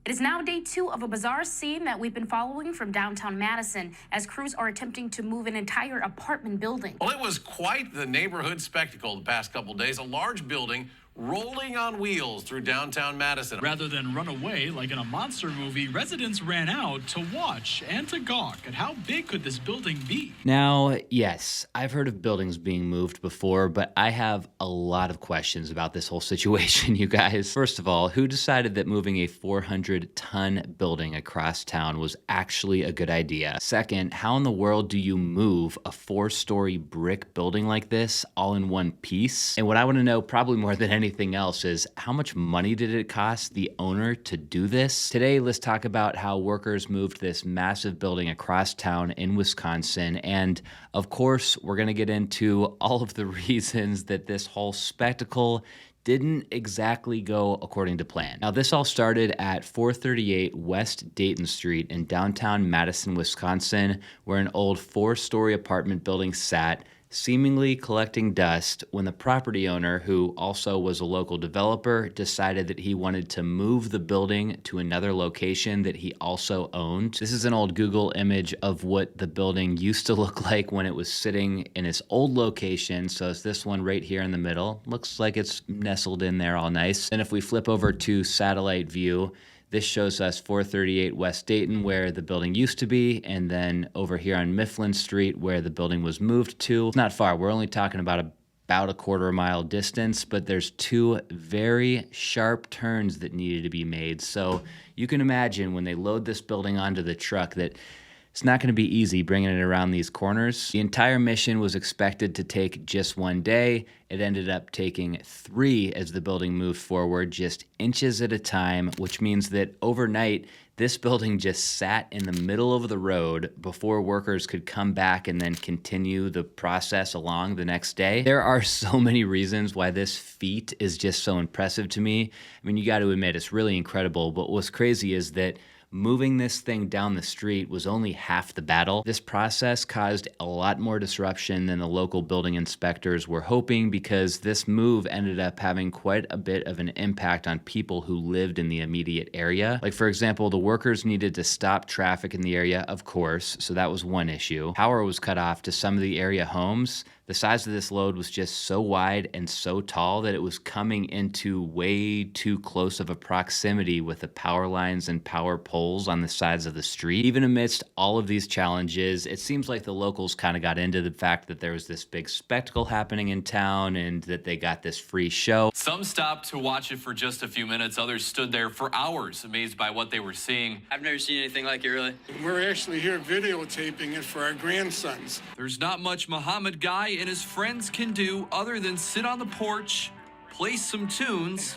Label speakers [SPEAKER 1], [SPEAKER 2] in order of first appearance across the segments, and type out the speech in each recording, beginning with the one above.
[SPEAKER 1] It is now day 2 of a bizarre scene that we've been following from downtown Madison as crews are attempting to move an entire apartment building.
[SPEAKER 2] Well, it was quite the neighborhood spectacle the past couple days. A large building rolling on wheels through downtown Madison.
[SPEAKER 3] Rather than run away like in a monster movie, residents ran out to watch and to gawk at how big could this building be.
[SPEAKER 4] Now, yes, I've heard of buildings being moved before, but I have a lot of questions about this whole situation, you guys. First of all, who decided that moving a 400-ton building across town was actually a good idea? Second, how in the world do you move a 4-story brick building like this all in one piece? And what I want to know, probably more than anything else, is how much money did it cost the owner to do this? Today, let's talk about how workers moved this massive building across town in Wisconsin. And of course, we're going to get into all of the reasons that this whole spectacle didn't exactly go according to plan. Now, this all started at 438 West Dayton Street in downtown Madison, Wisconsin, where an old 4-story apartment building sat, seemingly collecting dust, when the property owner, who also was a local developer, decided that he wanted to move the building to another location that he also owned. This is an old Google image of what the building used to look like when it was sitting in its old location. So it's this one right here in the middle. Looks like it's nestled in there all nice. And if we flip over to satellite view, this shows us 438 West Dayton, where the building used to be, and then over here on Mifflin Street, where the building was moved to. It's not far. We're only talking about a quarter-mile distance, but there's 2 very sharp turns that needed to be made. So you can imagine when they load this building onto the truck that it's not going to be easy bringing it around these corners. The entire mission was expected to take just 1 day. It ended up taking 3 as the building moved forward, just inches at a time, which means that overnight, this building just sat in the middle of the road before workers could come back and then continue the process along the next day. There are so many reasons why this feat is just so impressive to me. I mean, you got to admit, it's really incredible, but what's crazy is that moving this thing down the street was only half the battle. This process caused a lot more disruption than the local building inspectors were hoping, because this move ended up having quite a bit of an impact on people who lived in the immediate area. Like, for example, the workers needed to stop traffic in the area, of course, so that was one issue. Power was cut off to some of the area homes. The size of this load was just so wide and so tall that it was coming into way too close of a proximity with the power lines and power poles on the sides of the street. Even amidst all of these challenges, it seems like the locals kind of got into the fact that there was this big spectacle happening in town and that they got this free show.
[SPEAKER 5] Some stopped to watch it for just a few minutes. Others stood there for hours, amazed by what they were seeing.
[SPEAKER 6] I've never seen anything like it, really.
[SPEAKER 7] We're actually here videotaping it for our grandsons.
[SPEAKER 5] There's not much Muhammad Guy and his friends can do other than sit on the porch, play some tunes,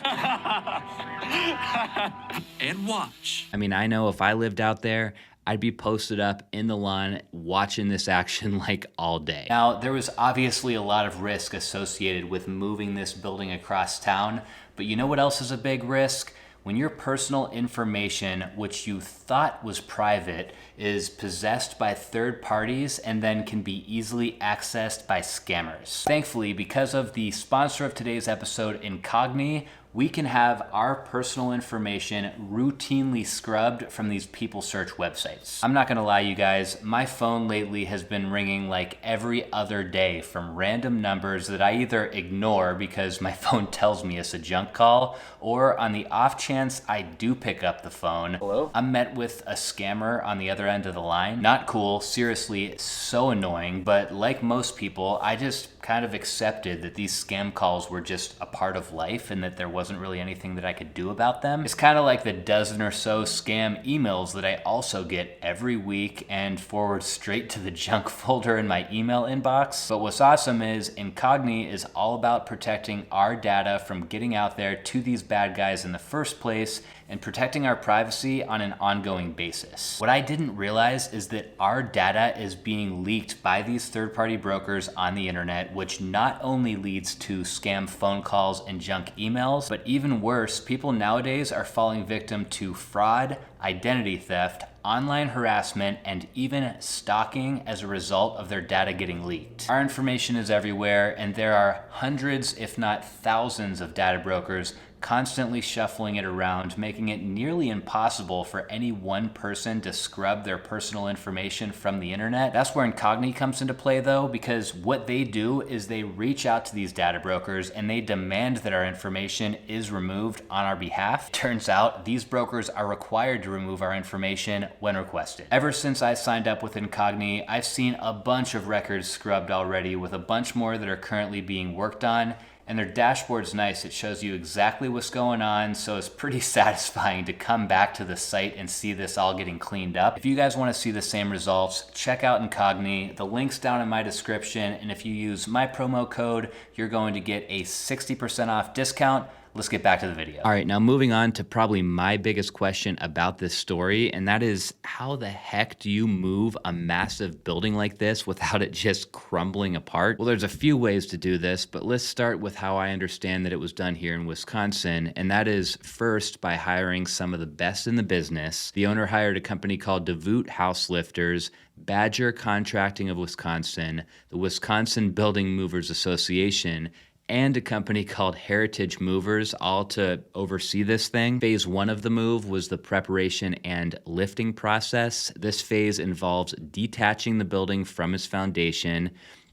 [SPEAKER 5] and watch.
[SPEAKER 4] I mean, I know if I lived out there, I'd be posted up in the lawn watching this action like all day. Now, there was obviously a lot of risk associated with moving this building across town, but you know what else is a big risk? When your personal information, which you thought was private, is possessed by third parties and then can be easily accessed by scammers. Thankfully, because of the sponsor of today's episode, Incogni, we can have our personal information routinely scrubbed from these people search websites. I'm not gonna lie, you guys, my phone lately has been ringing like every other day from random numbers that I either ignore because my phone tells me it's a junk call, or on the off chance I do pick up the phone, hello? I'm met with a scammer on the other end of the line. Not cool, seriously, it's so annoying, but like most people, I just kind of accepted that these scam calls were just a part of life and that there wasn't really anything that I could do about them. It's kind of like the dozen or so scam emails that I also get every week and forward straight to the junk folder in my email inbox. But what's awesome is Incogni is all about protecting our data from getting out there to these bad guys in the first place and protecting our privacy on an ongoing basis. What I didn't realize is that our data is being leaked by these third-party brokers on the internet, which not only leads to scam phone calls and junk emails, but even worse, people nowadays are falling victim to fraud, identity theft, online harassment, and even stalking as a result of their data getting leaked. Our information is everywhere, and there are hundreds, if not thousands, of data brokers constantly shuffling it around, making it nearly impossible for any one person to scrub their personal information from the internet. That's where Incogni comes into play though, because what they do is they reach out to these data brokers and they demand that our information is removed on our behalf. Turns out these brokers are required to remove our information when requested. Ever since I signed up with Incogni, I've seen a bunch of records scrubbed already, with a bunch more that are currently being worked on. And their dashboard's nice. It shows you exactly what's going on, so it's pretty satisfying to come back to the site and see this all getting cleaned up. If you guys want to see the same results, check out Incogni. The link's down in my description, and if you use my promo code, you're going to get a 60% off discount. Let's get back to the video. All right, now moving on to probably my biggest question about this story, and that is, how the heck do you move a massive building like this without it just crumbling apart? Well, there's a few ways to do this, but let's start with how I understand that it was done here in Wisconsin, and that is first by hiring some of the best in the business. The owner hired a company called DeVoot House Lifters, Badger Contracting of Wisconsin, the Wisconsin Building Movers Association, and a company called Heritage Movers, all to oversee this thing. Phase one of the move was the preparation and lifting process. This phase involves detaching the building from its foundation.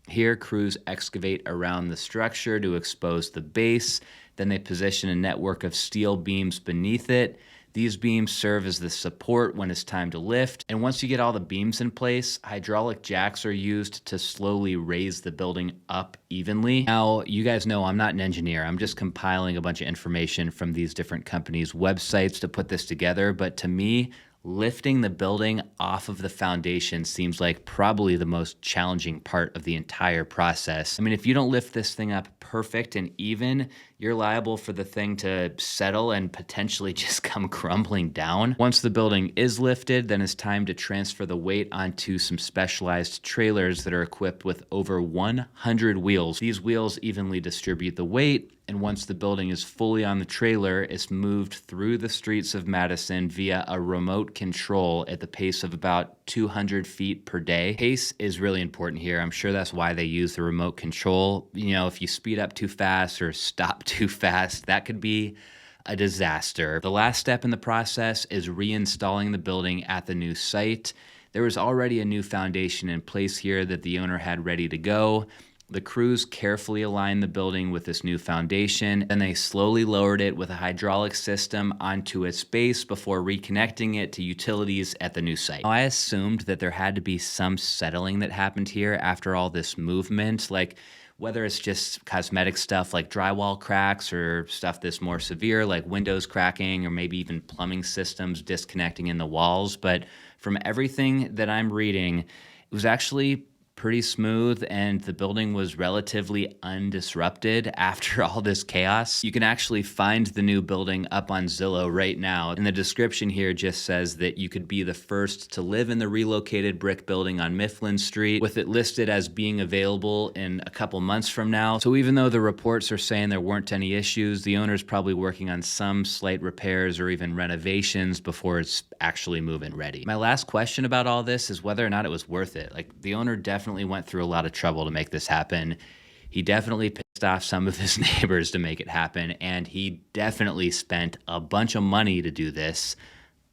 [SPEAKER 4] Here, crews excavate around the structure to expose the base. Then they position a network of steel beams beneath it. These beams serve as the support when it's time to lift. And once you get all the beams in place, hydraulic jacks are used to slowly raise the building up evenly. Now, you guys know I'm not an engineer. I'm just compiling a bunch of information from these different companies' websites to put this together. But to me, lifting the building off of the foundation seems like probably the most challenging part of the entire process. I mean, if you don't lift this thing up perfect and even, you're liable for the thing to settle and potentially just come crumbling down. Once the building is lifted, then it's time to transfer the weight onto some specialized trailers that are equipped with over 100 wheels. These wheels evenly distribute the weight, and once the building is fully on the trailer, it's moved through the streets of Madison via a remote control at the pace of about 200 feet per day. Pace is really important here. I'm sure that's why they use the remote control. You know, if you speed up too fast or stop too fast, that could be a disaster. The last step in the process is reinstalling the building at the new site. There was already a new foundation in place here that the owner had ready to go. The crews carefully aligned the building with this new foundation, and they slowly lowered it with a hydraulic system onto its base before reconnecting it to utilities at the new site. Now, I assumed that there had to be some settling that happened here after all this movement, like whether it's just cosmetic stuff like drywall cracks or stuff that's more severe like windows cracking or maybe even plumbing systems disconnecting in the walls. But from everything that I'm reading, it was actually pretty smooth, and the building was relatively undisrupted after all this chaos. You can actually find the new building up on Zillow right now, and the description here just says that you could be the first to live in the relocated brick building on Mifflin Street, with it listed as being available in a couple months from now. So even though the reports are saying there weren't any issues, the owner's probably working on some slight repairs or even renovations before it's actually move-in ready. My last question about all this is whether or not it was worth it. Like, the owner definitely went through a lot of trouble to make this happen. He definitely pissed off some of his neighbors to make it happen, and he definitely spent a bunch of money to do this.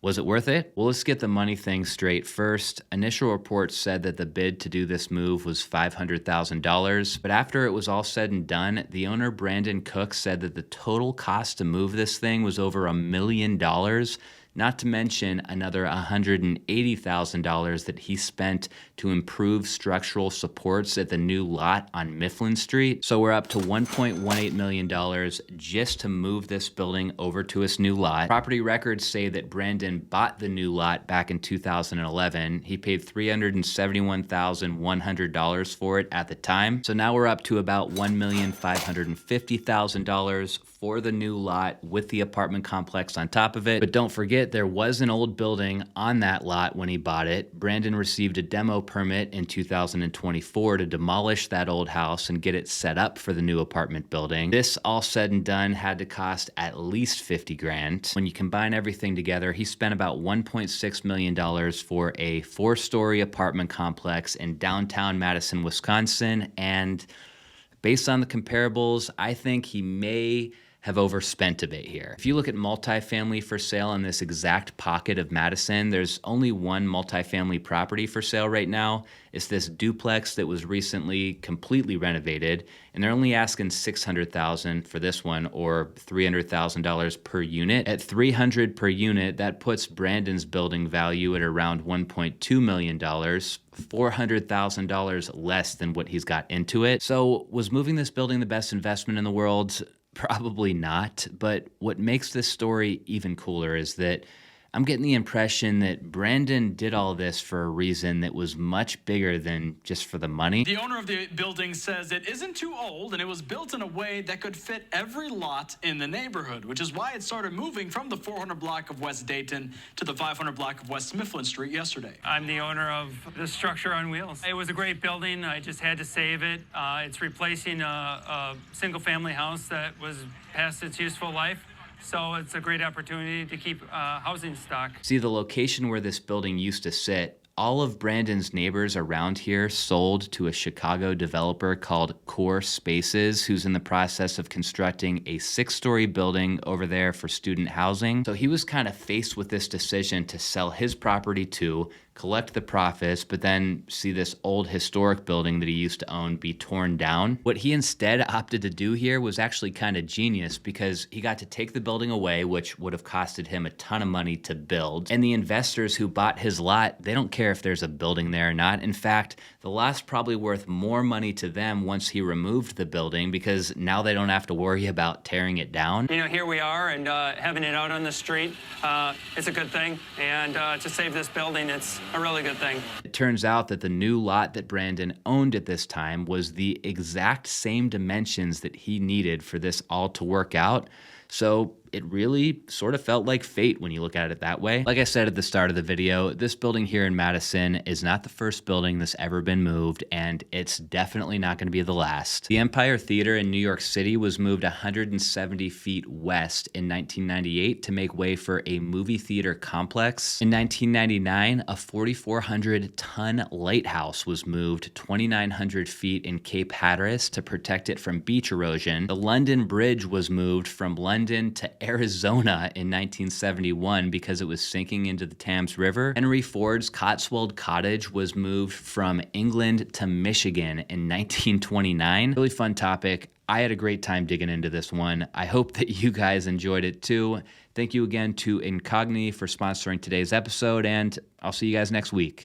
[SPEAKER 4] Was it worth it? Well, let's get the money thing straight first. Initial reports said that the bid to do this move was $500,000, but after it was all said and done, the owner, Brandon Cook, said that the total cost to move this thing was over $1 million, not to mention another $180,000 that he spent to improve structural supports at the new lot on Mifflin Street. So we're up to $1.18 million just to move this building over to its new lot. Property records say that Brandon bought the new lot back in 2011. He paid $371,100 for it at the time. So now we're up to about $1,550,000 for the new lot with the apartment complex on top of it. But don't forget, there was an old building on that lot when he bought it. Brandon received a demo permit in 2024 to demolish that old house and get it set up for the new apartment building. This, all said and done, had to cost at least $50,000. When you combine everything together, he spent about $1.6 million for a 4-story apartment complex in downtown Madison, Wisconsin, and based on the comparables, I think he may have overspent a bit here. If you look at multifamily for sale in this exact pocket of Madison, there's only one multifamily property for sale right now. It's this duplex that was recently completely renovated, and they're only asking $600,000 for this one, or $300,000 per unit. At $300,000 per unit, that puts Brandon's building value at around $1.2 million, $400,000 less than what he's got into it. So was moving this building the best investment in the world? Probably not, but what makes this story even cooler is that I'm getting the impression that Brandon did all this for a reason that was much bigger than just for the money.
[SPEAKER 3] The owner of the building says it isn't too old and it was built in a way that could fit every lot in the neighborhood, which is why it started moving from the 400 block of West Dayton to the 500 block of West Mifflin Street yesterday.
[SPEAKER 6] I'm the owner of the structure on wheels. It was a great building. I just had to save it. It's replacing a single-family house that was past its useful life. So it's a great opportunity to keep housing stock.
[SPEAKER 4] See, the location where this building used to sit, all of Brandon's neighbors around here sold to a Chicago developer called Core Spaces, who's in the process of constructing a 6-story building over there for student housing. So he was kind of faced with this decision to sell his property too, collect the profits, but then see this old historic building that he used to own be torn down. What he instead opted to do here was actually kind of genius, because he got to take the building away, which would have costed him a ton of money to build. And the investors who bought his lot, they don't care if there's a building there or not. In fact, the lot's probably worth more money to them once he removed the building, because now they don't have to worry about tearing it down.
[SPEAKER 6] You know, here we are, and having it out on the street, it's a good thing. And to save this building, it's a really good thing.
[SPEAKER 4] It turns out that the new lot that Brandon owned at this time was the exact same dimensions that he needed for this all to work out. So it really sort of felt like fate when you look at it that way. Like I said at the start of the video, this building here in Madison is not the first building that's ever been moved, and it's definitely not going to be the last. The Empire Theater in New York City was moved 170 feet west in 1998 to make way for a movie theater complex. In 1999, a 4,400-ton lighthouse was moved 2,900 feet in Cape Hatteras to protect it from beach erosion. The London Bridge was moved from London to Arizona in 1971 because it was sinking into the Thames River. Henry Ford's Cotswold Cottage was moved from England to Michigan in 1929. Really fun topic. I had a great time digging into this one. I hope that you guys enjoyed it too. Thank you again to Incogni for sponsoring today's episode, and I'll see you guys next week.